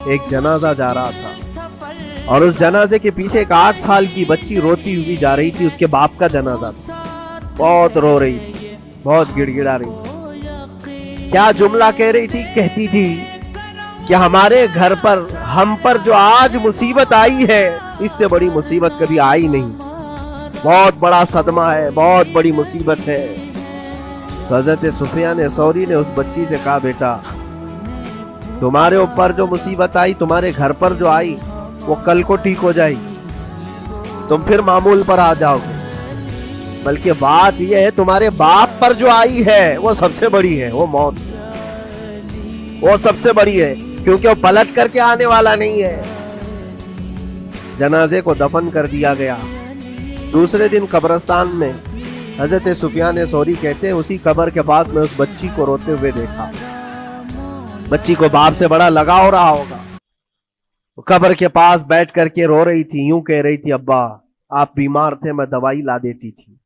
एक जनाजा जा रहा था और उस जनाजे के पीछे एक 8 साल की बच्ची रोती हुई जा रही थी। उसके बाप का जनाजा था। बहुत रो रही थी, बहुत गिड़गिड़ा रही थी। क्या जुमला कह रही थी? कहती थी कि हमारे घर पर, हम पर जो आज मुसीबत आई है, इससे बड़ी मुसीबत कभी आई नहीं। बहुत बड़ा सदमा है, बहुत बड़ी मुसीबत है। तो हजरत सुफियान सौरी ने उस बच्ची से कहा, बेटा तुम्हारे ऊपर जो मुसीबत आई, तुम्हारे घर पर जो आई, वो कल को ठीक हो जाएगी, तुम फिर मामूल पर आ जाओगे। बल्कि बात यह है, तुम्हारे बाप पर जो आई है वो सबसे बड़ी है, वो मौत, वो सबसे बड़ी है, क्योंकि वो पलट करके आने वाला नहीं है। जनाजे को दफन कर दिया गया। दूसरे दिन कब्रिस्तान में हजरत सुफियान सौरी कहते हैं, उसी कब्र के पास में उस बच्ची को रोते हुए देखा। बच्ची को बाप से बड़ा लगाव रहा होगा। कब्र के पास बैठ करके रो रही थी, यूं कह रही थी, अब्बा आप बीमार थे, मैं दवाई ला देती थी।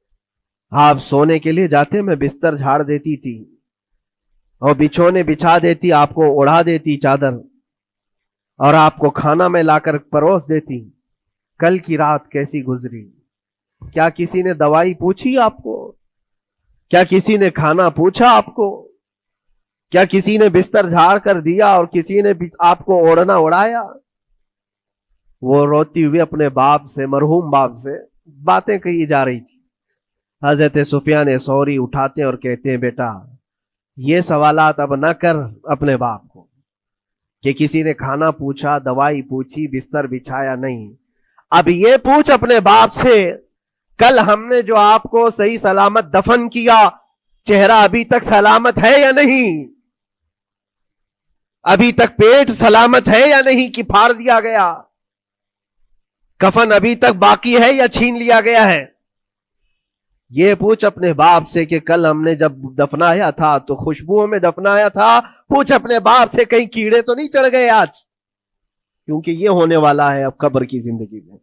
आप सोने के लिए जाते, मैं बिस्तर झाड़ देती थी और बिछोने बिछा देती, आपको ओढ़ा देती चादर, और आपको खाना में लाकर परोस देती। कल की रात कैसी गुजरी? क्या किसी ने दवाई पूछी आपको? क्या किसी ने खाना पूछा आपको? क्या किसी ने बिस्तर झाड़ कर दिया और किसी ने आपको ओढ़ना उड़ाया? वो रोती हुई अपने बाप से, मरहूम बाप से बातें कही जा रही थी। हजरत सुफियान सौरी उठाते और कहते हैं, बेटा ये सवालात अब ना कर अपने बाप को कि किसी ने खाना पूछा, दवाई पूछी, बिस्तर बिछाया, नहीं। अब ये पूछ अपने बाप से, कल हमने जो आपको सही सलामत दफन किया, चेहरा अभी तक सलामत है या नहीं? अभी तक पेट सलामत है या नहीं कि फाड़ दिया गया? कफन अभी तक बाकी है या छीन लिया गया है? ये पूछ अपने बाप से कि कल हमने जब दफनाया था तो खुशबुओं में दफनाया था। पूछ अपने बाप से कहीं कीड़े तो नहीं चढ़ गए आज, क्योंकि ये होने वाला है अब कब्र की जिंदगी में।